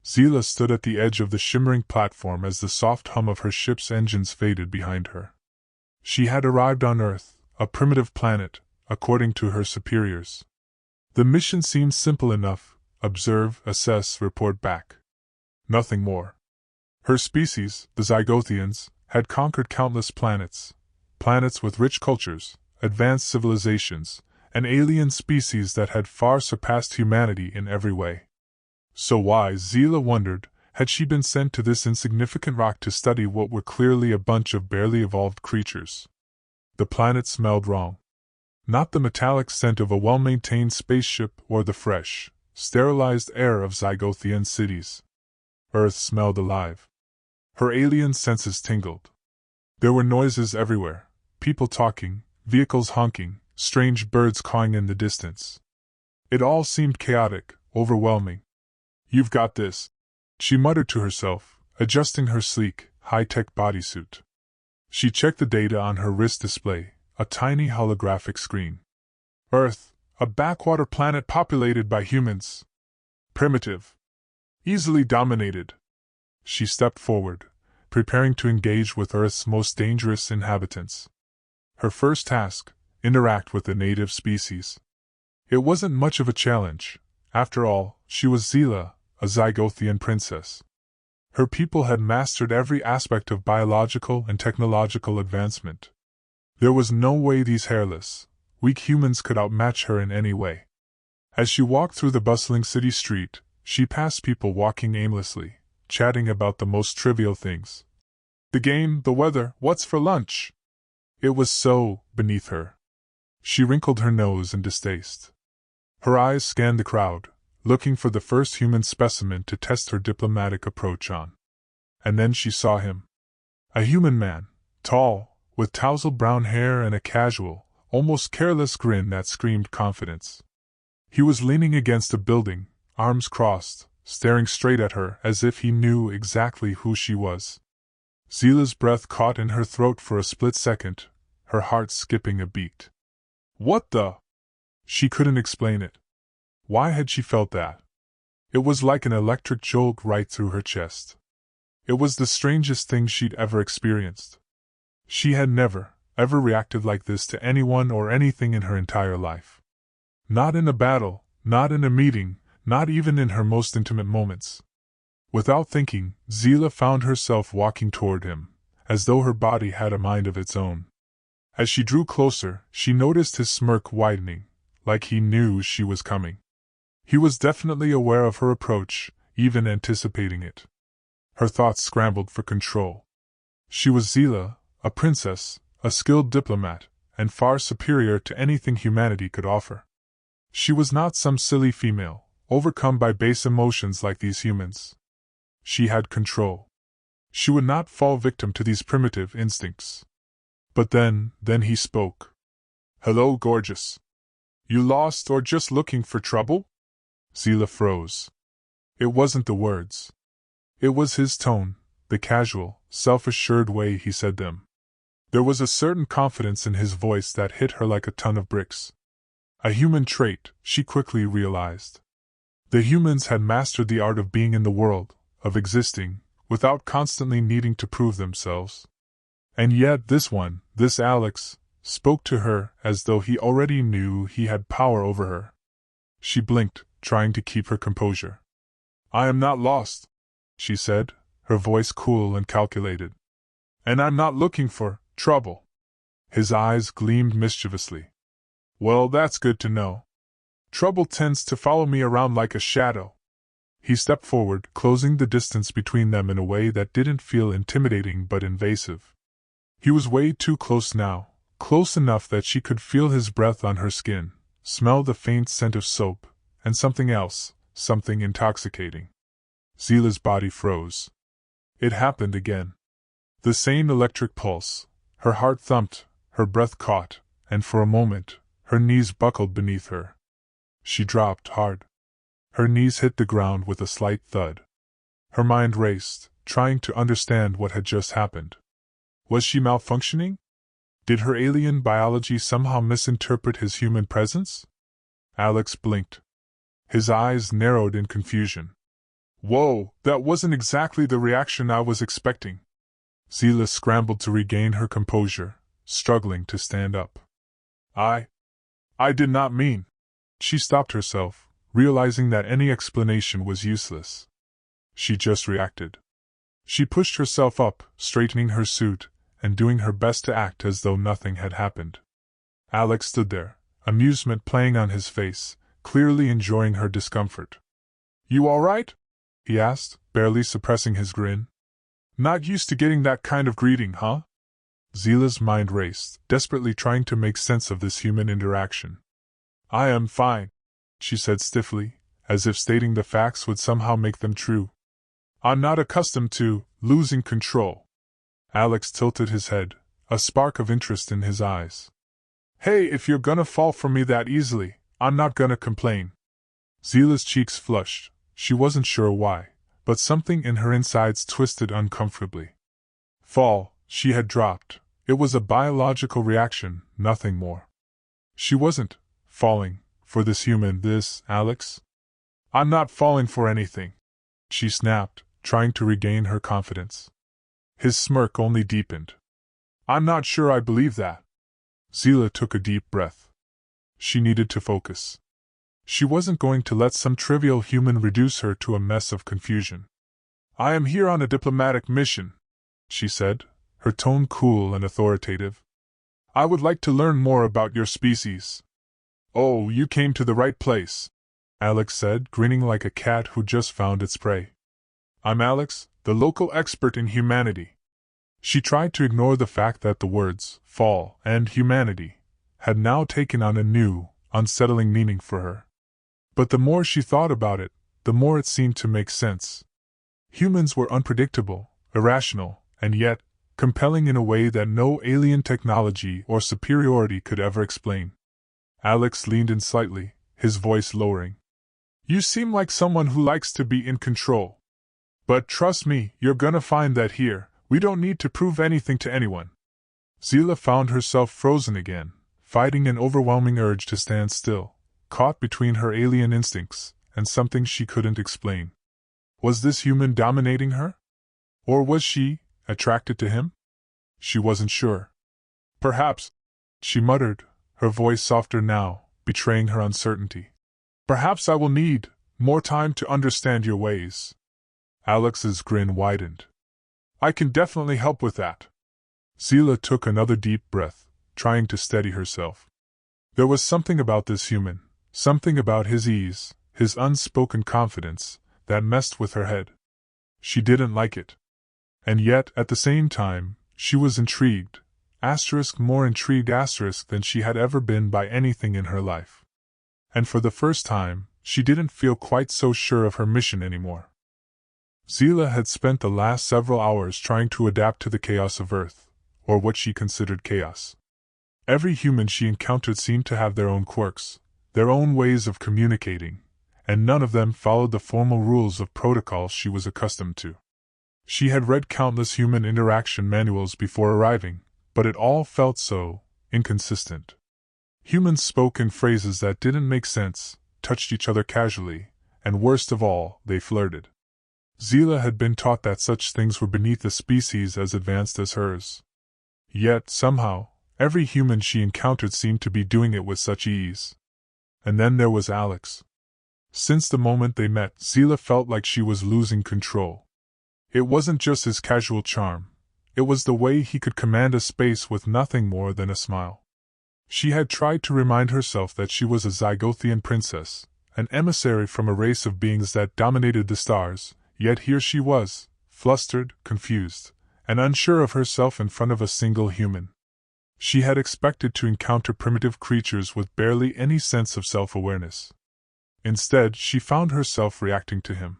Zila stood at the edge of the shimmering platform as the soft hum of her ship's engines faded behind her. She had arrived on Earth, a primitive planet, according to her superiors. The mission seemed simple enough: observe, assess, report back. Nothing more. Her species, the Zygothians, had conquered countless planets with rich cultures, advanced civilizations, and alien species that had far surpassed humanity in every way. So why, Zila wondered, had she been sent to this insignificant rock to study what were clearly a bunch of barely evolved creatures? The planet smelled wrong. Not the metallic scent of a well-maintained spaceship or the fresh, sterilized air of Zygothian cities. Earth smelled alive. Her alien senses tingled. There were noises everywhere: people talking, vehicles honking, strange birds cawing in the distance. It all seemed chaotic, overwhelming. "You've got this," she muttered to herself, adjusting her sleek, high-tech bodysuit. She checked the data on her wrist display, a tiny holographic screen. Earth, a backwater planet populated by humans. Primitive. Easily dominated. She stepped forward, preparing to engage with Earth's most dangerous inhabitants. Her first task: interact with the native species. It wasn't much of a challenge. After all, she was Zila, a Zygothian princess. Her people had mastered every aspect of biological and technological advancement. There was no way these hairless, weak humans could outmatch her in any way. As she walked through the bustling city street, she passed people walking aimlessly, chatting about the most trivial things. The game, the weather, what's for lunch? It was so beneath her. She wrinkled her nose in distaste. Her eyes scanned the crowd, looking for the first human specimen to test her diplomatic approach on. And then she saw him. A human man, tall, with tousled brown hair and a casual, almost careless grin that screamed confidence. He was leaning against a building, arms crossed, staring straight at her as if he knew exactly who she was. Zila's breath caught in her throat for a split second, her heart skipping a beat. What the? She couldn't explain it. Why had she felt that? It was like an electric jolt right through her chest. It was the strangest thing she'd ever experienced. She had never, ever reacted like this to anyone or anything in her entire life. Not in a battle, not in a meeting, not even in her most intimate moments. Without thinking, Zila found herself walking toward him, as though her body had a mind of its own. As she drew closer, she noticed his smirk widening, like he knew she was coming. He was definitely aware of her approach, even anticipating it. Her thoughts scrambled for control. She was Zila, a princess, a skilled diplomat, and far superior to anything humanity could offer. She was not some silly female, overcome by base emotions like these humans. She had control. She would not fall victim to these primitive instincts. But then he spoke. "Hello, gorgeous. You lost or just looking for trouble?" Zila froze. It wasn't the words. It was his tone, the casual, self-assured way he said them. There was a certain confidence in his voice that hit her like a ton of bricks. A human trait, she quickly realized. The humans had mastered the art of being in the world, of existing, without constantly needing to prove themselves. And yet this Alex, spoke to her as though he already knew he had power over her. She blinked, trying to keep her composure. "I am not lost," she said, her voice cool and calculated. "And I'm not looking for trouble." His eyes gleamed mischievously. "Well, that's good to know. Trouble tends to follow me around like a shadow." He stepped forward, closing the distance between them in a way that didn't feel intimidating but invasive. He was way too close now, close enough that she could feel his breath on her skin, smell the faint scent of soap, and something else, something intoxicating. Zila's body froze. It happened again. The same electric pulse. Her heart thumped, her breath caught, and for a moment, her knees buckled beneath her. She dropped hard. Her knees hit the ground with a slight thud. Her mind raced, trying to understand what had just happened. Was she malfunctioning? Did her alien biology somehow misinterpret his human presence? Alex blinked. His eyes narrowed in confusion. Whoa, that wasn't exactly the reaction I was expecting. Zila scrambled to regain her composure, struggling to stand up. I did not mean. She stopped herself, realizing that any explanation was useless. She just reacted. She pushed herself up, straightening her suit, and doing her best to act as though nothing had happened. Alex stood there, amusement playing on his face, clearly enjoying her discomfort. You all right? He asked, barely suppressing his grin. Not used to getting that kind of greeting, huh? Zila's mind raced, desperately trying to make sense of this human interaction. I am fine, she said stiffly, as if stating the facts would somehow make them true. I'm not accustomed to losing control. Alex tilted his head, a spark of interest in his eyes. Hey, if you're gonna fall for me that easily, I'm not gonna complain. Zila's cheeks flushed. She wasn't sure why, but something in her insides twisted uncomfortably. Fall, she had dropped. It was a biological reaction, nothing more. She wasn't falling for this human, Alex. I'm not falling for anything, she snapped, trying to regain her confidence. His smirk only deepened. I'm not sure I believe that. Zila took a deep breath. She needed to focus. She wasn't going to let some trivial human reduce her to a mess of confusion. I am here on a diplomatic mission, she said, her tone cool and authoritative. I would like to learn more about your species. Oh, you came to the right place, Alex said, grinning like a cat who just found its prey. I'm Alex, the local expert in humanity. She tried to ignore the fact that the words, fall, and humanity, had now taken on a new, unsettling meaning for her. But the more she thought about it, the more it seemed to make sense. Humans were unpredictable, irrational, and yet, compelling in a way that no alien technology or superiority could ever explain. Alex leaned in slightly, his voice lowering. You seem like someone who likes to be in control. But trust me, you're gonna find that here, we don't need to prove anything to anyone. Zila found herself frozen again, fighting an overwhelming urge to stand still, caught between her alien instincts and something she couldn't explain. Was this human dominating her? Or was she attracted to him? She wasn't sure. Perhaps, she muttered, her voice softer now, betraying her uncertainty. Perhaps I will need more time to understand your ways. Alex's grin widened. I can definitely help with that. Zila took another deep breath, trying to steady herself. There was something about this human, something about his ease, his unspoken confidence, that messed with her head. She didn't like it. And yet, at the same time, she was intrigued, more intrigued than she had ever been by anything in her life. And for the first time, she didn't feel quite so sure of her mission anymore. Zila had spent the last several hours trying to adapt to the chaos of Earth, or what she considered chaos. Every human she encountered seemed to have their own quirks, their own ways of communicating, and none of them followed the formal rules of protocol she was accustomed to. She had read countless human interaction manuals before arriving, but it all felt so inconsistent. Humans spoke in phrases that didn't make sense, touched each other casually, and worst of all, they flirted. Zila had been taught that such things were beneath a species as advanced as hers. Yet, somehow, every human she encountered seemed to be doing it with such ease. And then there was Alex. Since the moment they met, Zila felt like she was losing control. It wasn't just his casual charm, it was the way he could command a space with nothing more than a smile. She had tried to remind herself that she was a Zygothian princess, an emissary from a race of beings that dominated the stars, yet here she was, flustered, confused, and unsure of herself in front of a single human. She had expected to encounter primitive creatures with barely any sense of self-awareness. Instead, she found herself reacting to him.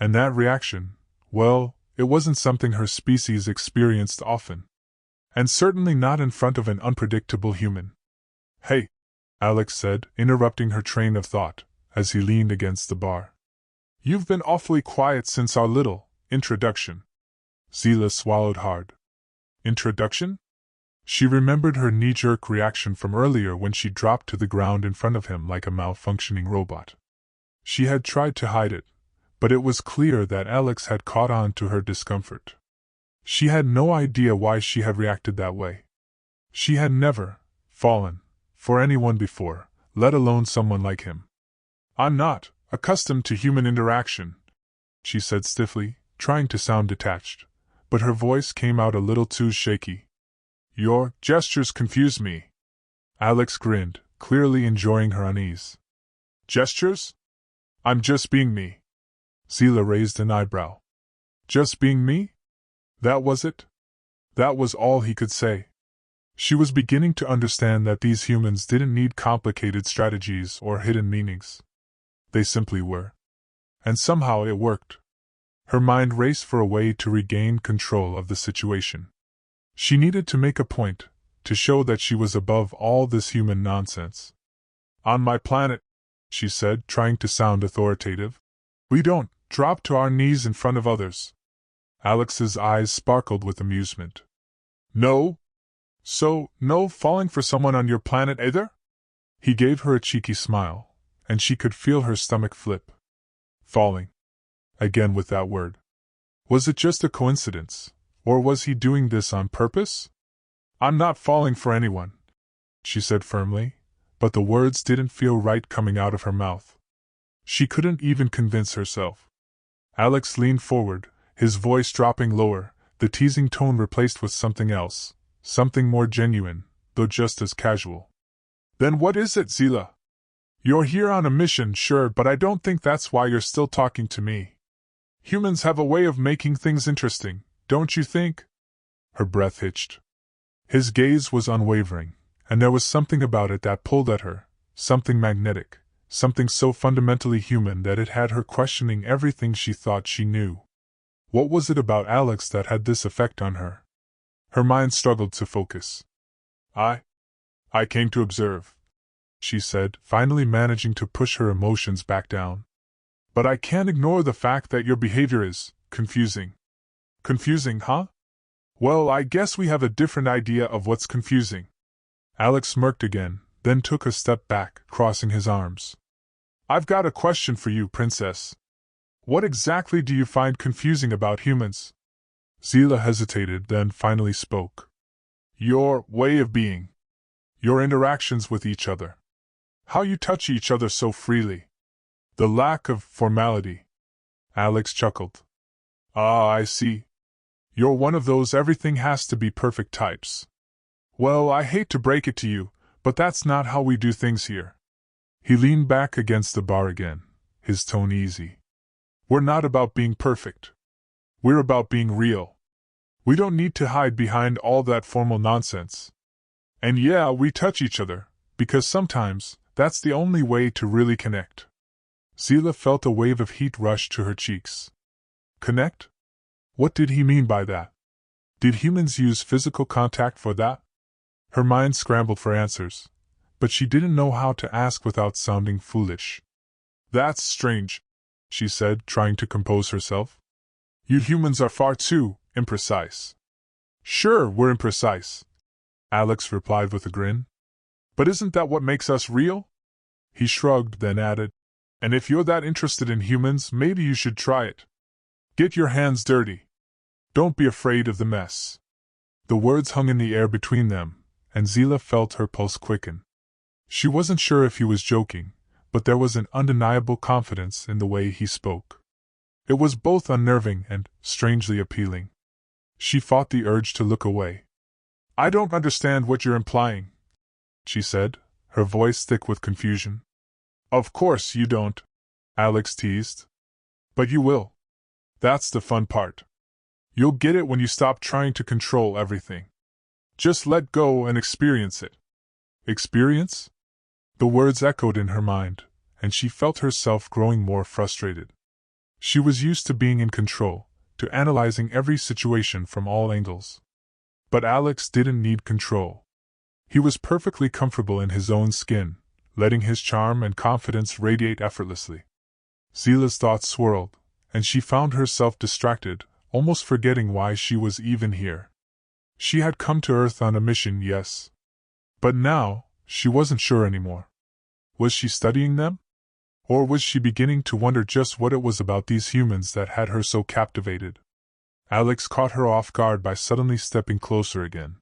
And that reaction, well, it wasn't something her species experienced often. And certainly not in front of an unpredictable human. Hey, Alex said, interrupting her train of thought, as he leaned against the bar. You've been awfully quiet since our little introduction. Zila swallowed hard. Introduction? She remembered her knee-jerk reaction from earlier when she dropped to the ground in front of him like a malfunctioning robot. She had tried to hide it, but it was clear that Alex had caught on to her discomfort. She had no idea why she had reacted that way. She had never fallen for anyone before, let alone someone like him. "I'm not accustomed to human interaction," she said stiffly, trying to sound detached, but her voice came out a little too shaky. "Your gestures confuse me." Alex grinned, clearly enjoying her unease. "Gestures? I'm just being me." Seela raised an eyebrow. "Just being me? That was it?" That was all he could say. She was beginning to understand that these humans didn't need complicated strategies or hidden meanings. They simply were. And somehow it worked. Her mind raced for a way to regain control of the situation. She needed to make a point, to show that she was above all this human nonsense. "On my planet," she said, trying to sound authoritative, "we don't drop to our knees in front of others." Alex's eyes sparkled with amusement. "No? So, no falling for someone on your planet either?" He gave her a cheeky smile, and she could feel her stomach flip. Falling. Again with that word. Was it just a coincidence, or was he doing this on purpose? "I'm not falling for anyone," she said firmly, but the words didn't feel right coming out of her mouth. She couldn't even convince herself. Alex leaned forward, his voice dropping lower, the teasing tone replaced with something else, something more genuine, though just as casual. "Then what is it, Seela? You're here on a mission, sure, but I don't think that's why you're still talking to me. Humans have a way of making things interesting, don't you think?" Her breath hitched. His gaze was unwavering, and there was something about it that pulled at her, something magnetic, something so fundamentally human that it had her questioning everything she thought she knew. What was it about Alex that had this effect on her? Her mind struggled to focus. I came to observe," she said, finally managing to push her emotions back down. "But I can't ignore the fact that your behavior is confusing." "Confusing, huh? Well, I guess we have a different idea of what's confusing." Alex smirked again, then took a step back, crossing his arms. "I've got a question for you, Princess. What exactly do you find confusing about humans?" Seela hesitated, then finally spoke. "Your way of being. Your interactions with each other. How you touch each other so freely. The lack of formality." Alex chuckled. "Ah, I see. You're one of those everything has to be perfect types. Well, I hate to break it to you, but that's not how we do things here." He leaned back against the bar again, his tone easy. "We're not about being perfect. We're about being real. We don't need to hide behind all that formal nonsense. And yeah, we touch each other, because sometimes, that's the only way to really connect." Seela felt a wave of heat rush to her cheeks. Connect? What did he mean by that? Did humans use physical contact for that? Her mind scrambled for answers, but she didn't know how to ask without sounding foolish. "That's strange," she said, trying to compose herself. "You humans are far too imprecise." "Sure, we're imprecise," Alex replied with a grin. "But isn't that what makes us real?" He shrugged, then added, "And if you're that interested in humans, maybe you should try it. Get your hands dirty. Don't be afraid of the mess." The words hung in the air between them, and Seela felt her pulse quicken. She wasn't sure if he was joking, but there was an undeniable confidence in the way he spoke. It was both unnerving and strangely appealing. She fought the urge to look away. "I don't understand what you're implying," she said, her voice thick with confusion. "Of course you don't," Alex teased. "But you will. That's the fun part. You'll get it when you stop trying to control everything. Just let go and experience it." Experience? The words echoed in her mind, and she felt herself growing more frustrated. She was used to being in control, to analyzing every situation from all angles. But Alex didn't need control. He was perfectly comfortable in his own skin, letting his charm and confidence radiate effortlessly. Seela's thoughts swirled, and she found herself distracted, almost forgetting why she was even here. She had come to Earth on a mission, yes. But now, she wasn't sure anymore. Was she studying them? Or was she beginning to wonder just what it was about these humans that had her so captivated? Alex caught her off guard by suddenly stepping closer again.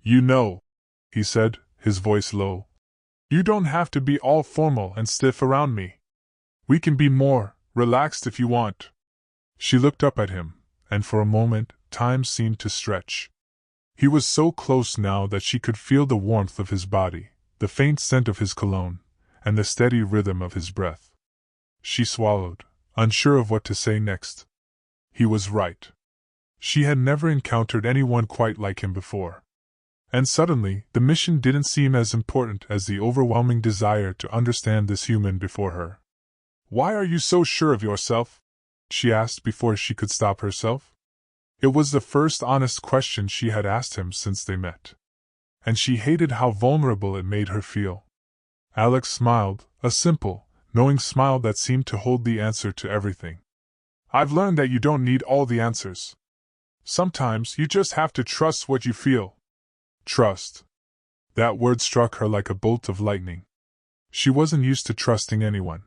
"You know," he said, his voice low, "you don't have to be all formal and stiff around me. We can be more relaxed if you want." She looked up at him, and for a moment, time seemed to stretch. He was so close now that she could feel the warmth of his body, the faint scent of his cologne, and the steady rhythm of his breath. She swallowed, unsure of what to say next. He was right. She had never encountered anyone quite like him before. And suddenly, the mission didn't seem as important as the overwhelming desire to understand this human before her. "Why are you so sure of yourself?" she asked before she could stop herself. It was the first honest question she had asked him since they met. And she hated how vulnerable it made her feel. Alex smiled, a simple, knowing smile that seemed to hold the answer to everything. "I've learned that you don't need all the answers. Sometimes you just have to trust what you feel." Trust. That word struck her like a bolt of lightning. She wasn't used to trusting anyone.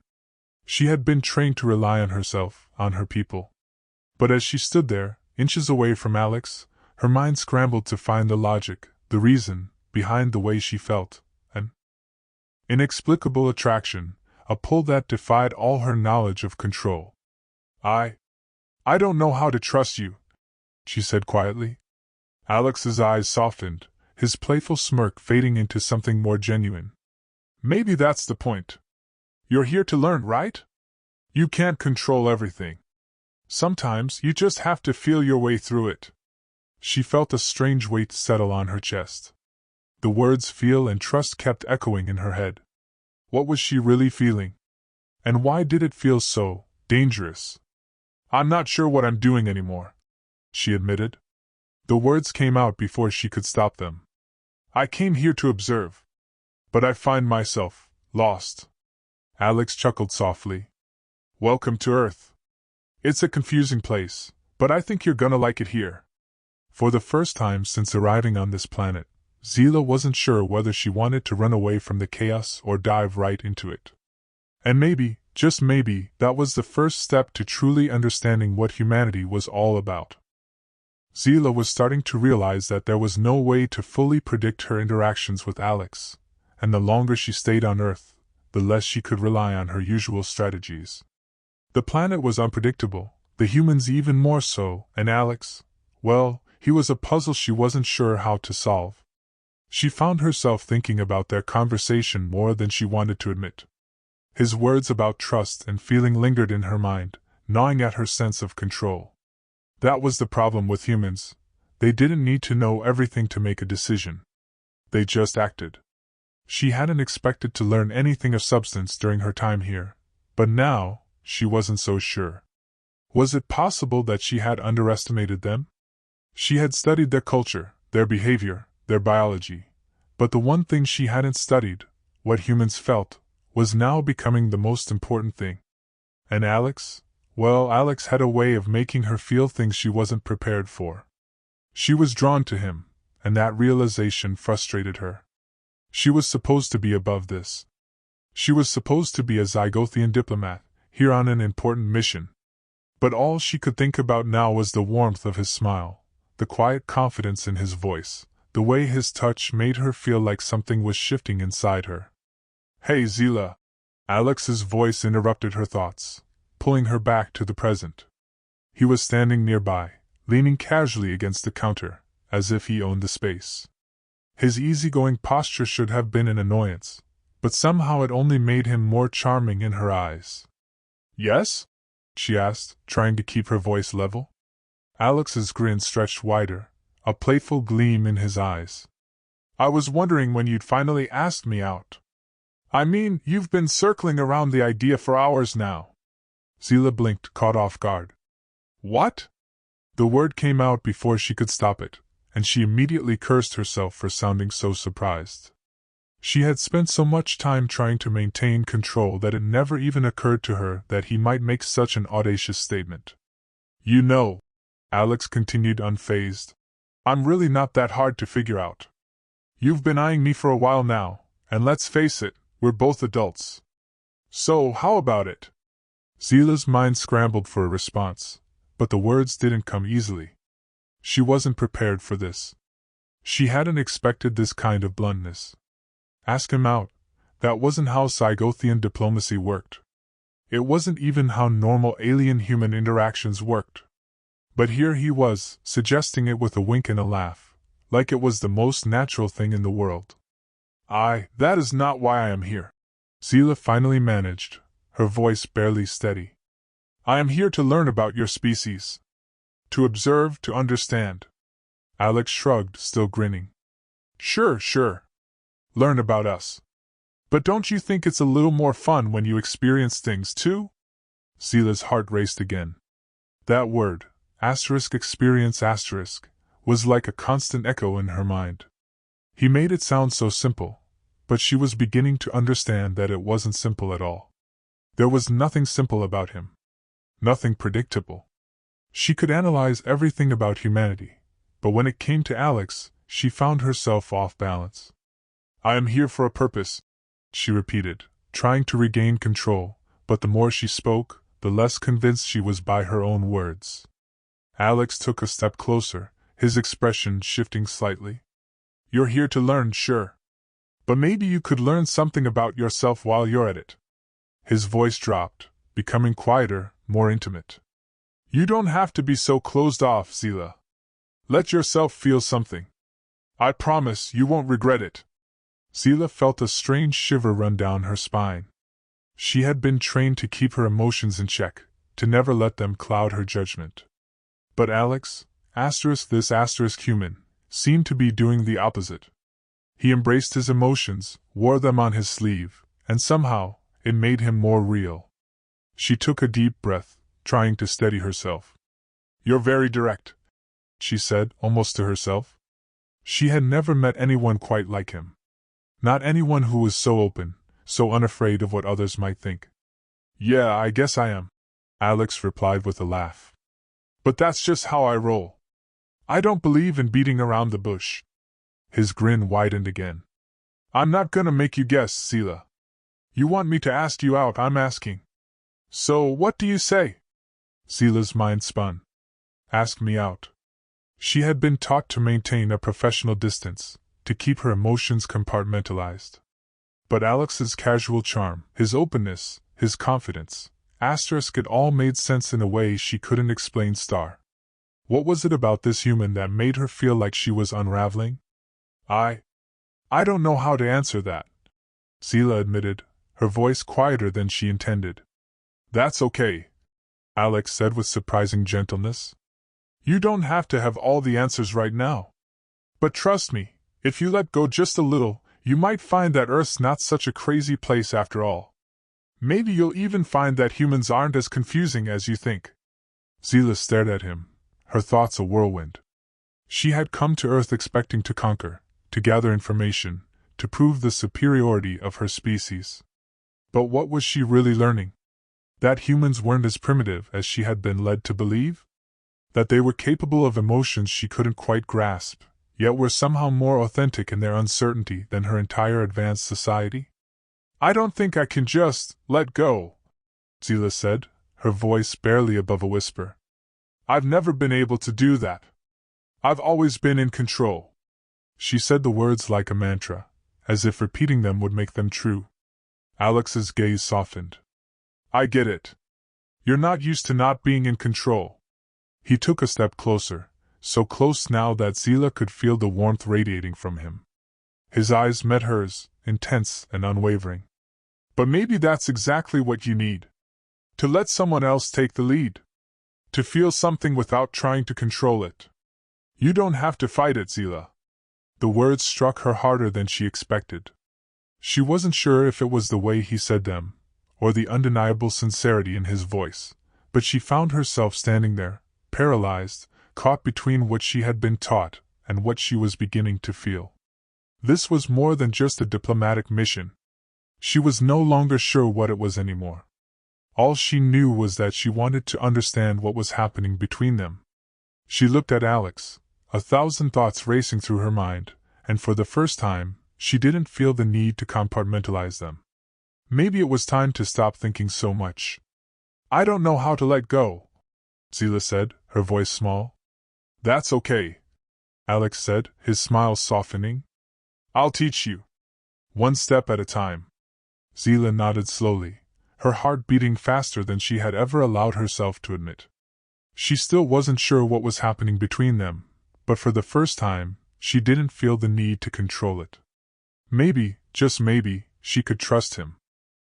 She had been trained to rely on herself, on her people. But as she stood there, inches away from Alex, her mind scrambled to find the logic, the reason, behind the way she felt, an inexplicable attraction, a pull that defied all her knowledge of control. I don't know how to trust you," she said quietly. Alex's eyes softened, his playful smirk fading into something more genuine. "Maybe that's the point. You're here to learn, right? You can't control everything. Sometimes you just have to feel your way through it." She felt a strange weight settle on her chest. The words feel and trust kept echoing in her head. What was she really feeling? And why did it feel so dangerous? "I'm not sure what I'm doing anymore," she admitted. The words came out before she could stop them. "I came here to observe. But I find myself lost." Alex chuckled softly. "Welcome to Earth. It's a confusing place, but I think you're gonna like it here." For the first time since arriving on this planet, Zila wasn't sure whether she wanted to run away from the chaos or dive right into it. And maybe, just maybe, that was the first step to truly understanding what humanity was all about. Zila was starting to realize that there was no way to fully predict her interactions with Alex, and the longer she stayed on Earth, the less she could rely on her usual strategies. The planet was unpredictable, the humans even more so, and Alex, well, he was a puzzle she wasn't sure how to solve. She found herself thinking about their conversation more than she wanted to admit. His words about trust and feeling lingered in her mind, gnawing at her sense of control. That was the problem with humans. They didn't need to know everything to make a decision. They just acted. She hadn't expected to learn anything of substance during her time here, but now, she wasn't so sure. Was it possible that she had underestimated them? She had studied their culture, their behavior, their biology, but the one thing she hadn't studied, what humans felt, was now becoming the most important thing. And Alex? Well, Alex had a way of making her feel things she wasn't prepared for. She was drawn to him, and that realization frustrated her. She was supposed to be above this. She was supposed to be a Zygothian diplomat, here on an important mission. But all she could think about now was the warmth of his smile, the quiet confidence in his voice, the way his touch made her feel like something was shifting inside her. "Hey, Zila!" Alex's voice interrupted her thoughts, pulling her back to the present. He was standing nearby, leaning casually against the counter, as if he owned the space. His easygoing posture should have been an annoyance, but somehow it only made him more charming in her eyes. "Yes?" she asked, trying to keep her voice level. Alex's grin stretched wider, a playful gleam in his eyes. "I was wondering when you'd finally ask me out. I mean, you've been circling around the idea for hours now." Zila blinked, caught off guard. "What?" The word came out before she could stop it, and she immediately cursed herself for sounding so surprised. She had spent so much time trying to maintain control that it never even occurred to her that he might make such an audacious statement. "You know," Alex continued unfazed, "I'm really not that hard to figure out. You've been eyeing me for a while now, and let's face it, we're both adults. So, how about it? Zila's mind scrambled for a response, but the words didn't come easily. She wasn't prepared for this. She hadn't expected this kind of bluntness. Ask him out. That wasn't how Zygothian diplomacy worked. It wasn't even how normal alien-human interactions worked. But here he was, suggesting it with a wink and a laugh, like it was the most natural thing in the world. That is not why I am here. Zila finally managed, her voice barely steady. I am here to learn about your species. To observe, to understand. Alex shrugged, still grinning. Sure. Learn about us. But don't you think it's a little more fun when you experience things too? Zila's heart raced again. That word, experience was like a constant echo in her mind. He made it sound so simple, but she was beginning to understand that it wasn't simple at all. There was nothing simple about him. Nothing predictable. She could analyze everything about humanity, but when it came to Alex, she found herself off balance. I am here for a purpose, she repeated, trying to regain control, but the more she spoke, the less convinced she was by her own words. Alex took a step closer, his expression shifting slightly. You're here to learn, sure. But maybe you could learn something about yourself while you're at it. His voice dropped, becoming quieter, more intimate. You don't have to be so closed off, Zila. Let yourself feel something. I promise you won't regret it. Zila felt a strange shiver run down her spine. She had been trained to keep her emotions in check, to never let them cloud her judgment. But Alex, human, seemed to be doing the opposite. He embraced his emotions, wore them on his sleeve, and somehow, it made him more real. She took a deep breath, trying to steady herself. You're very direct, she said, almost to herself. She had never met anyone quite like him. Not anyone who was so open, so unafraid of what others might think. Yeah, I guess I am, Alex replied with a laugh. But that's just how I roll. I don't believe in beating around the bush. His grin widened again. I'm not gonna make you guess, Zila. You want me to ask you out, I'm asking. So, what do you say? Zila's mind spun. Ask me out. She had been taught to maintain a professional distance, to keep her emotions compartmentalized. But Alex's casual charm, his openness, his confidence, it all made sense in a way she couldn't explain. What was it about this human that made her feel like she was unraveling? I don't know how to answer that, Zila admitted, her voice quieter than she intended. That's okay, Alex said with surprising gentleness. You don't have to have all the answers right now. But trust me, if you let go just a little, you might find that Earth's not such a crazy place after all. Maybe you'll even find that humans aren't as confusing as you think. Zila stared at him, her thoughts a whirlwind. She had come to Earth expecting to conquer, to gather information, to prove the superiority of her species. But what was she really learning? That humans weren't as primitive as she had been led to believe? That they were capable of emotions she couldn't quite grasp, yet were somehow more authentic in their uncertainty than her entire advanced society? I don't think I can just let go, Zila said, her voice barely above a whisper. I've never been able to do that. I've always been in control. She said the words like a mantra, as if repeating them would make them true. Alex's gaze softened. I get it. You're not used to not being in control. He took a step closer, so close now that Zila could feel the warmth radiating from him. His eyes met hers, intense and unwavering. But maybe that's exactly what you need. To let someone else take the lead. To feel something without trying to control it. You don't have to fight it, Zila. The words struck her harder than she expected. She wasn't sure if it was the way he said them, or the undeniable sincerity in his voice, but she found herself standing there, paralyzed, caught between what she had been taught and what she was beginning to feel. This was more than just a diplomatic mission. She was no longer sure what it was anymore. All she knew was that she wanted to understand what was happening between them. She looked at Alex, 1,000 thoughts racing through her mind, and for the first time, she didn't feel the need to compartmentalize them. Maybe it was time to stop thinking so much. I don't know how to let go, Zila said, her voice small. That's okay, Alex said, his smile softening. I'll teach you. One step at a time. Zila nodded slowly, her heart beating faster than she had ever allowed herself to admit. She still wasn't sure what was happening between them, but for the first time, she didn't feel the need to control it. Maybe, just maybe, she could trust him.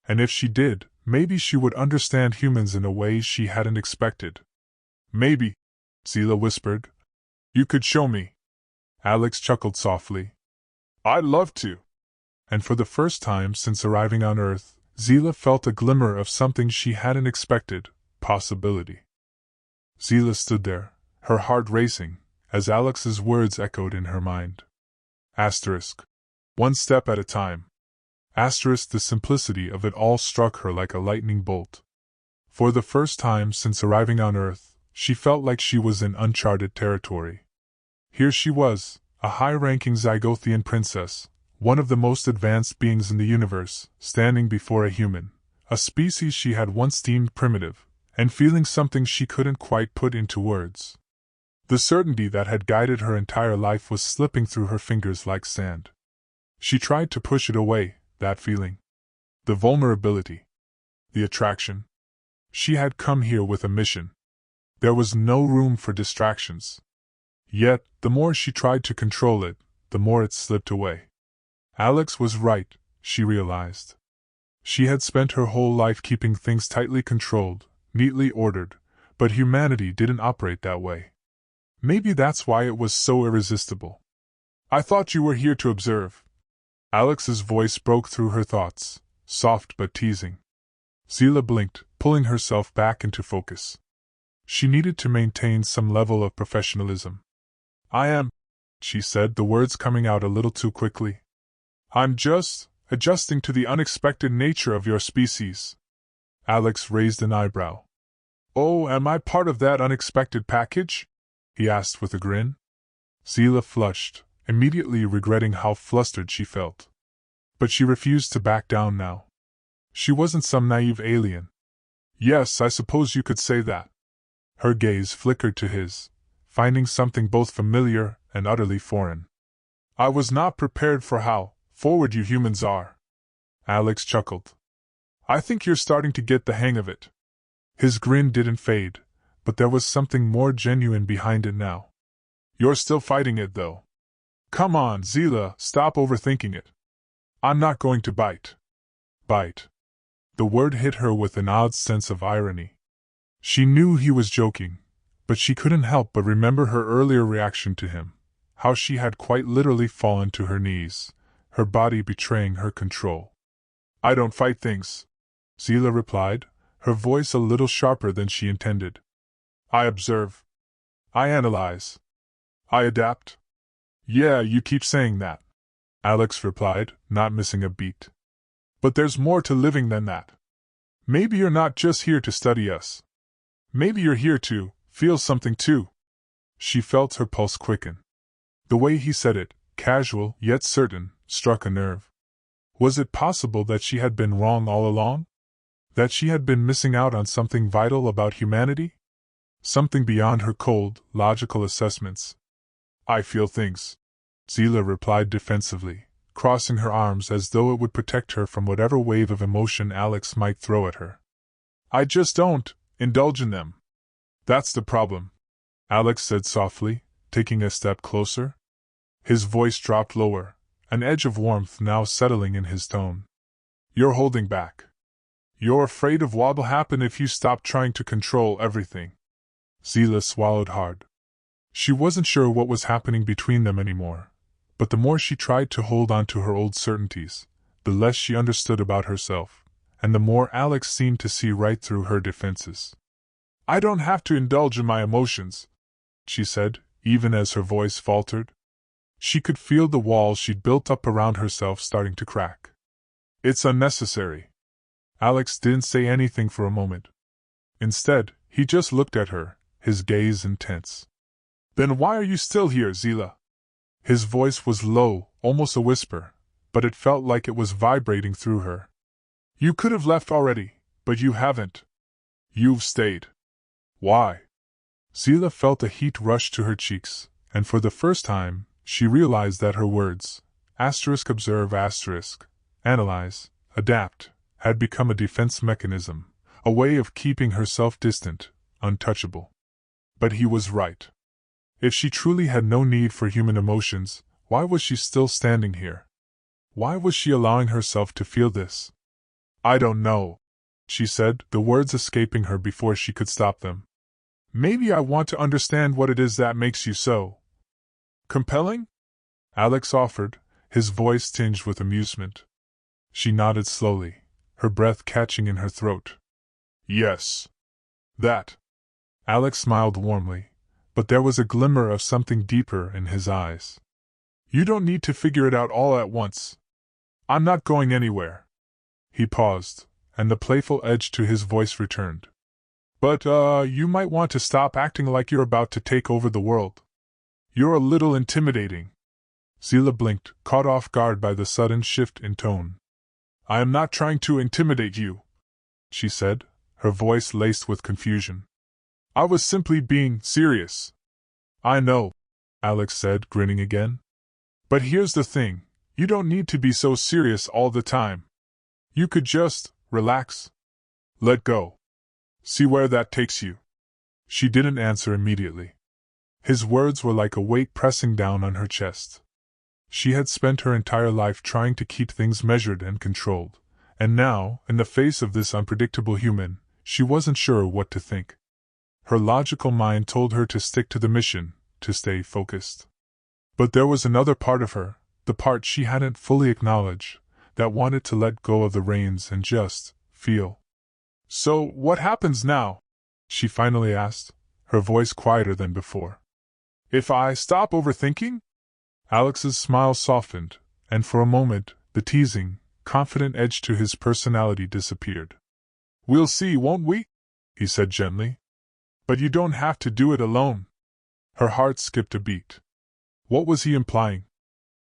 And if she did, maybe she would understand humans in a way she hadn't expected. Maybe, Zila whispered. You could show me. Alex chuckled softly. I'd love to. And for the first time since arriving on Earth, Zila felt a glimmer of something she hadn't expected, possibility. Zila stood there, her heart racing, as Alex's words echoed in her mind. Asterisk. One step at a time. Asterisk. The simplicity of it all struck her like a lightning bolt. For the first time since arriving on Earth, she felt like she was in uncharted territory. Here she was, a high-ranking Zygothian princess, one of the most advanced beings in the universe, standing before a human, a species she had once deemed primitive, and feeling something she couldn't quite put into words. The certainty that had guided her entire life was slipping through her fingers like sand. She tried to push it away, that feeling. The vulnerability. The attraction. She had come here with a mission. There was no room for distractions. Yet, the more she tried to control it, the more it slipped away. Alex was right, she realized. She had spent her whole life keeping things tightly controlled, neatly ordered, but humanity didn't operate that way. Maybe that's why it was so irresistible. I thought you were here to observe. Alex's voice broke through her thoughts, soft but teasing. Zila blinked, pulling herself back into focus. She needed to maintain some level of professionalism. I am, she said, the words coming out a little too quickly. I'm just adjusting to the unexpected nature of your species. Alex raised an eyebrow. Oh, am I part of that unexpected package? He asked with a grin. Zila flushed, immediately regretting how flustered she felt. But she refused to back down now. She wasn't some naive alien. Yes, I suppose you could say that. Her gaze flickered to his, finding something both familiar and utterly foreign. I was not prepared for how forward you humans are. Alex chuckled. I think you're starting to get the hang of it. His grin didn't fade, but there was something more genuine behind it now. You're still fighting it, though. Come on, Zila, stop overthinking it. I'm not going to bite. Bite. The word hit her with an odd sense of irony. She knew he was joking, but she couldn't help but remember her earlier reaction to him, how she had quite literally fallen to her knees, her body betraying her control. I don't fight things, Zila replied, her voice a little sharper than she intended. I observe. I analyze. I adapt. Yeah, you keep saying that, Alex replied, not missing a beat. But there's more to living than that. Maybe you're not just here to study us. Maybe you're here to feel something too. She felt her pulse quicken. The way he said it, casual yet certain, struck a nerve. Was it possible that she had been wrong all along? That she had been missing out on something vital about humanity? Something beyond her cold, logical assessments. I feel things, Zila replied defensively, crossing her arms as though it would protect her from whatever wave of emotion Alex might throw at her. I just don't indulge in them. That's the problem, Alex said softly, taking a step closer. His voice dropped lower, an edge of warmth now settling in his tone. You're holding back. You're afraid of what'll happen if you stop trying to control everything. Zila swallowed hard. She wasn't sure what was happening between them anymore, but the more she tried to hold on to her old certainties, the less she understood about herself, and the more Alex seemed to see right through her defenses. I don't have to indulge in my emotions, she said, even as her voice faltered. She could feel the walls she'd built up around herself starting to crack. It's unnecessary. Alex didn't say anything for a moment. Instead, he just looked at her, his gaze intense. Then why are you still here, Zila? His voice was low, almost a whisper, but it felt like it was vibrating through her. You could have left already, but you haven't. You've stayed. Why? Zila felt a heat rush to her cheeks, and for the first time, she realized that her words, observe, analyze, adapt, had become a defense mechanism, a way of keeping herself distant, untouchable. But he was right. If she truly had no need for human emotions, why was she still standing here? Why was she allowing herself to feel this? I don't know, she said, the words escaping her before she could stop them. Maybe I want to understand what it is that makes you so compelling? Alex offered, his voice tinged with amusement. She nodded slowly, her breath catching in her throat. Yes. That. Alex smiled warmly, but there was a glimmer of something deeper in his eyes. You don't need to figure it out all at once. I'm not going anywhere. He paused, and the playful edge to his voice returned. But, you might want to stop acting like you're about to take over the world. You're a little intimidating. Zila blinked, caught off guard by the sudden shift in tone. I am not trying to intimidate you, she said, her voice laced with confusion. I was simply being serious. I know, Alex said, grinning again. But here's the thing, you don't need to be so serious all the time. You could just relax. Let go. See where that takes you. She didn't answer immediately. His words were like a weight pressing down on her chest. She had spent her entire life trying to keep things measured and controlled, and now, in the face of this unpredictable human, she wasn't sure what to think. Her logical mind told her to stick to the mission, to stay focused. But there was another part of her, the part she hadn't fully acknowledged, that wanted to let go of the reins and just feel. So, what happens now? She finally asked, her voice quieter than before. If I stop overthinking? Alex's smile softened, and for a moment, the teasing, confident edge to his personality disappeared. We'll see, won't we? He said gently. But you don't have to do it alone. Her heart skipped a beat. What was he implying?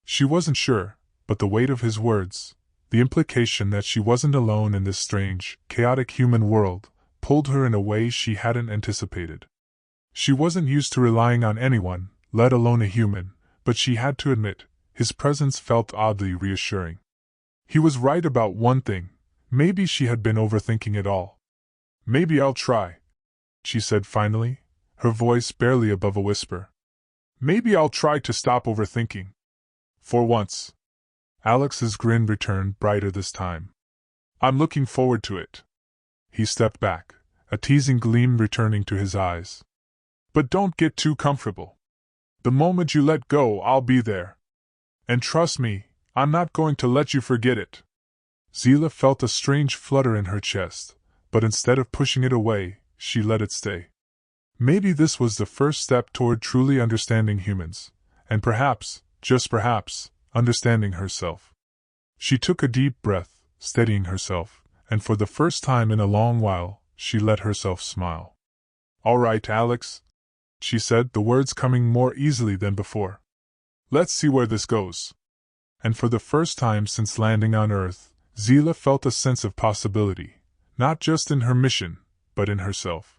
She wasn't sure, but the weight of his words, the implication that she wasn't alone in this strange, chaotic human world, pulled her in a way she hadn't anticipated. She wasn't used to relying on anyone, let alone a human, but she had to admit, his presence felt oddly reassuring. He was right about one thing, maybe she had been overthinking it all. Maybe I'll try, she said finally, her voice barely above a whisper. Maybe I'll try to stop overthinking. For once. Alex's grin returned, brighter this time. I'm looking forward to it. He stepped back, a teasing gleam returning to his eyes. But don't get too comfortable. The moment you let go, I'll be there. And trust me, I'm not going to let you forget it. Zila felt a strange flutter in her chest, but instead of pushing it away, she let it stay. Maybe this was the first step toward truly understanding humans, and perhaps, just perhaps, understanding herself. She took a deep breath, steadying herself, and for the first time in a long while, she let herself smile. All right, Alex, she said, the words coming more easily than before. Let's see where this goes. And for the first time since landing on Earth, Zila felt a sense of possibility, not just in her mission, but in herself.